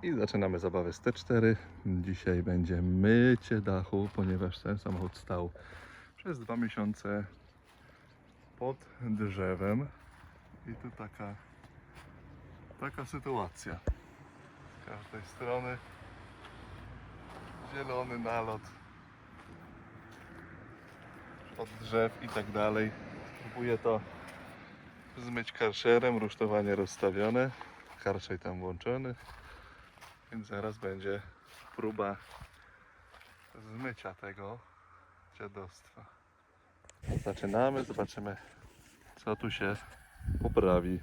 I zaczynamy zabawę z T4. Dzisiaj będzie mycie dachu, ponieważ ten samochód stał przez 2 miesiące pod drzewem. I tu taka sytuacja. Z każdej strony zielony nalot od drzew i tak dalej. Próbuję to zmyć karszerem, rusztowanie rozstawione, karczej tam włączony, więc zaraz będzie próba zmycia tego dziadostwa. Zaczynamy, zobaczymy, co tu się poprawi.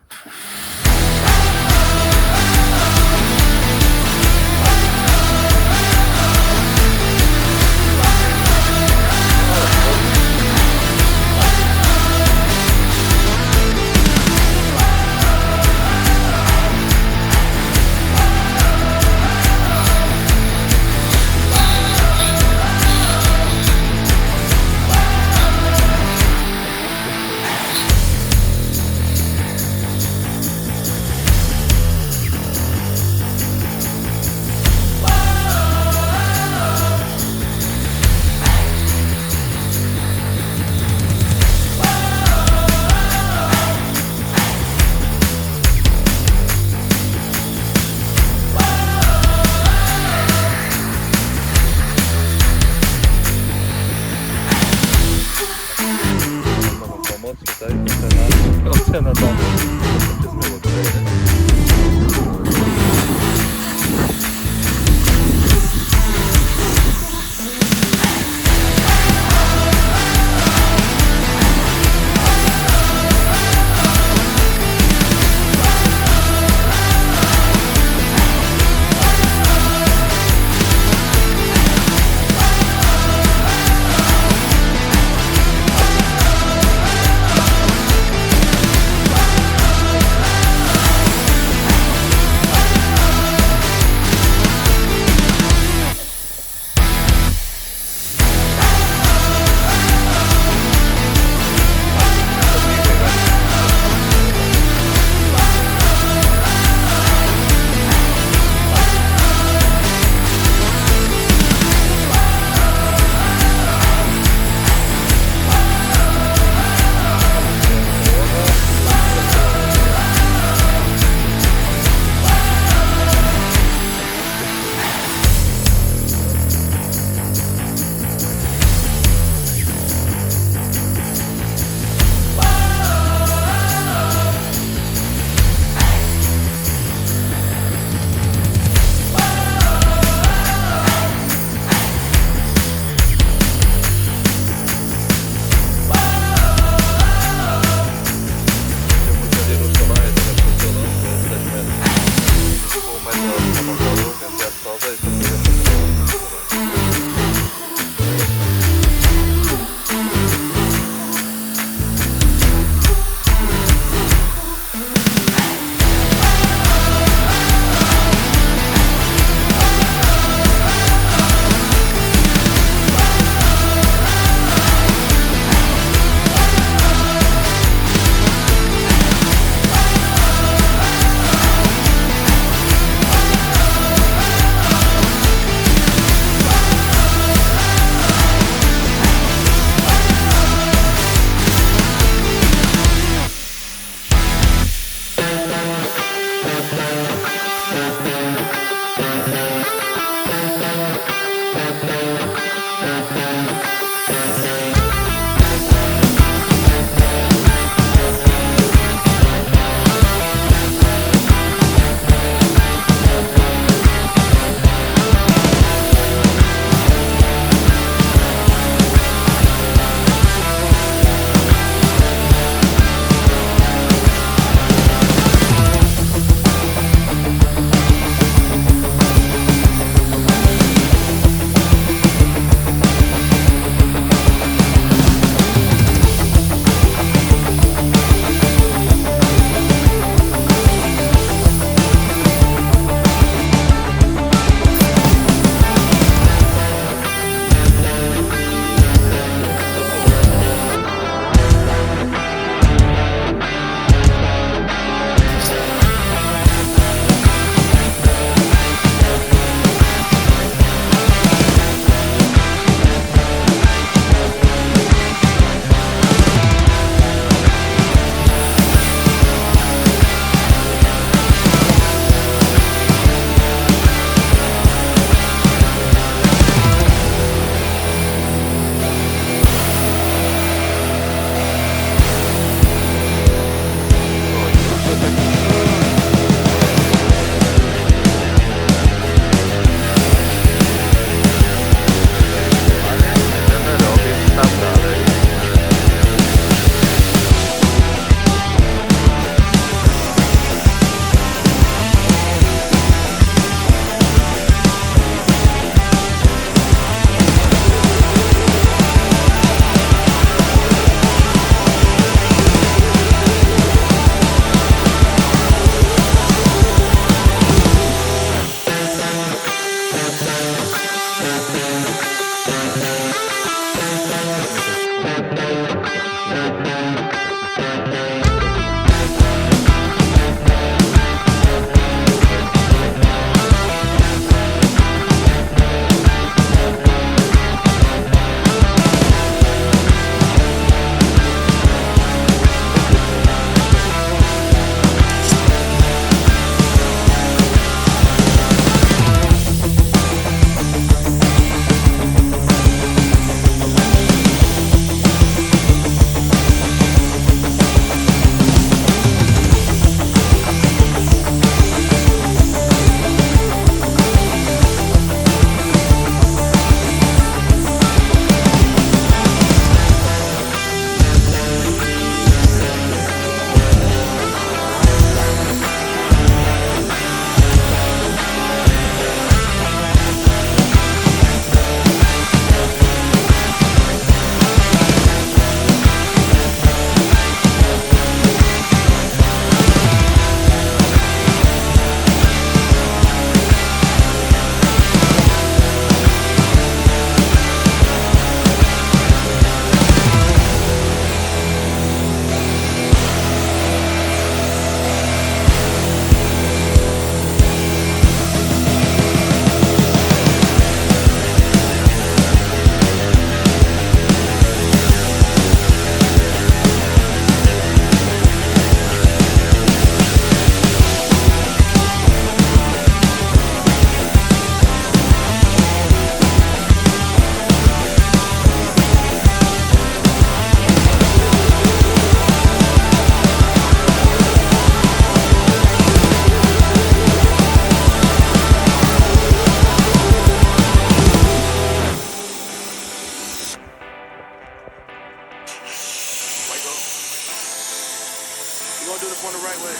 do this one the right way.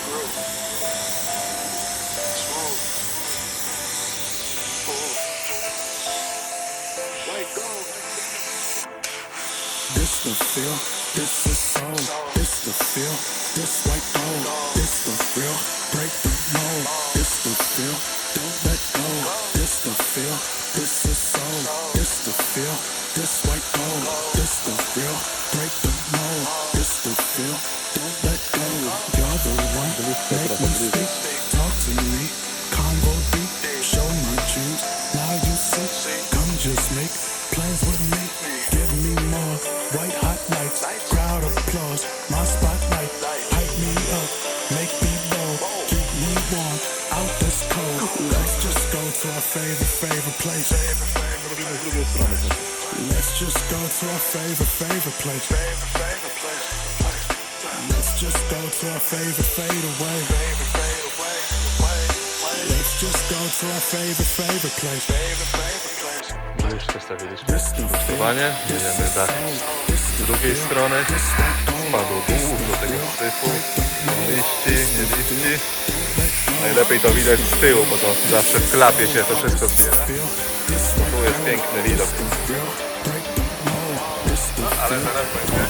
Groove. Smooth. Full. White gold. This the feel, this the soul, this the feel, this white gold, this the real, break the mold, this the feel, don't let go, this the feel, this the soul, this the feel, this white gold, this the real, break the mold, this the feel, don't let go, you're the one, make me speak, talk to me, convo deep, show my dreams, now you see, come just make plans with me, give me more, white hot lights, crowd applause, my spotlight, hype me up, make me bold, keep me warm, out this cold, let's just go to our favorite place, let's just go to our favorite place, let's just go to our fade away, let's just go to our favorite place. Już przestawiliśmy stosowanie, jedziemy dach z drugiej strony, spadł dół do tego syfu, liści, nie liści. Najlepiej to widać z tyłu, bo to zawsze w klapie się to wszystko zbiera. Tu jest piękny widok. No, ale zaraz będzie.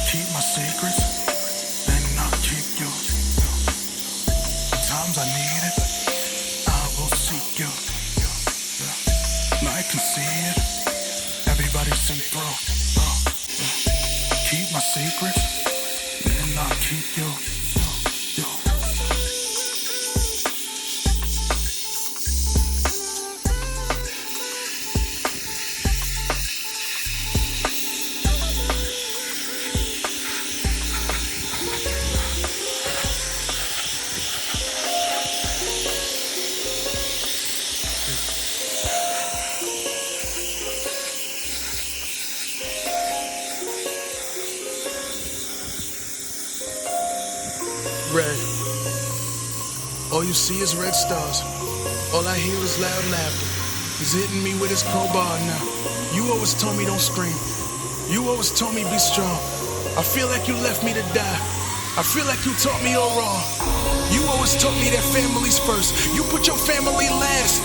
Keep my secrets and I'll keep you. Times I need it, I will seek you. I can see it, everybody see through. Keep my secrets and I'll keep you. Red. All you see is red stars. All I hear is loud laughter. He's hitting me with his crowbar now. You always told me don't scream. You always told me be strong. I feel like you left me to die. I feel like you taught me all wrong. You always taught me that family's first. You put your family last.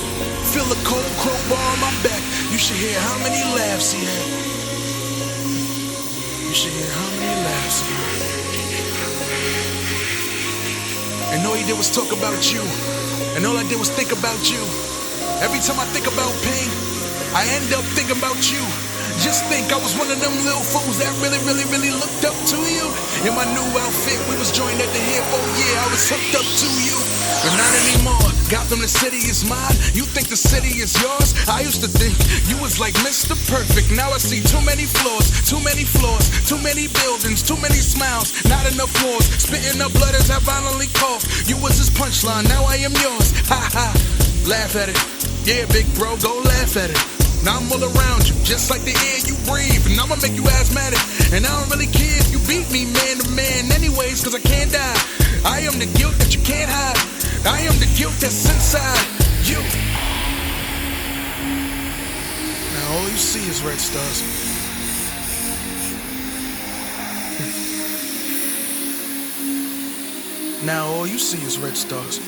Feel the cold crowbar on my back. You should hear how many laughs he had. You should hear how many laughs he had. And all he did was talk about you. And all I did was think about you. Every time I think about pain, I end up thinking about you. Just think I was one of them little fools that really looked up to you. In my new outfit, we was joined at the hip. Oh yeah, I was hooked up to you. But not anymore. Gotham, the city is mine. You think the city is yours? I used to think you was like Mr. Perfect. Now I see too many flaws, too many buildings, too many smiles, not enough wars. Spitting up blood as I violently cough. You was his punchline, now I am yours. Ha ha, laugh at it. Yeah, big bro, go laugh at it. Now I'm all around you, just like the air you breathe. And I'ma make you asthmatic. And I don't really care if you beat me man to man anyways, cause I can't die. I am the guilt that you can't hide. I am the guilt that's inside you. Now all you see is red stars. Now all you see is red stars.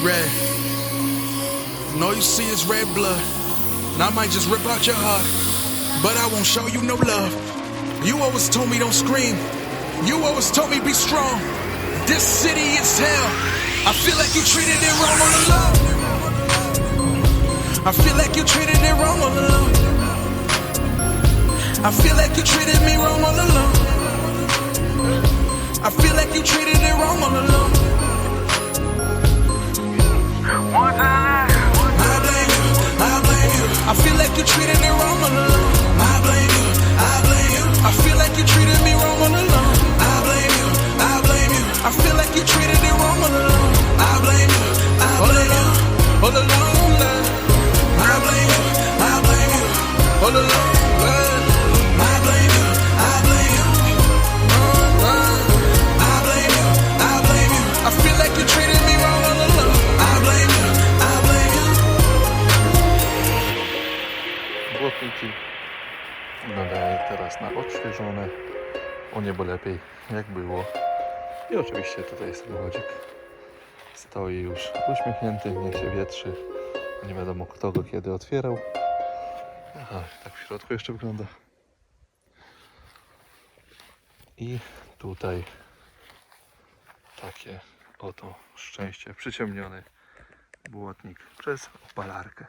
Red. And all you see is red blood. And I might just rip out your heart, but I won't show you no love. You always told me don't scream. You always told me be strong. This city is hell. I feel like you treated it wrong all along. I feel like you treated it wrong all along. I feel like you treated me wrong all along. I feel like you treated it wrong all along. One time. I blame you, I blame you. I feel like you treated it wrong all along. I blame you, I blame you. I feel like you treated me wrong all along. I blame you, I blame you. I feel like you treated it wrong all along. I blame you, I blame you. All along. Nadaję teraz na odświeżone, o niebo lepiej jak było. I oczywiście tutaj samochodzik stoi już uśmiechnięty, niech się wietrzy. Nie wiadomo kto go kiedy otwierał. Aha, tak w środku jeszcze wygląda. I tutaj takie oto szczęście, przyciemniony błotnik przez opalarkę.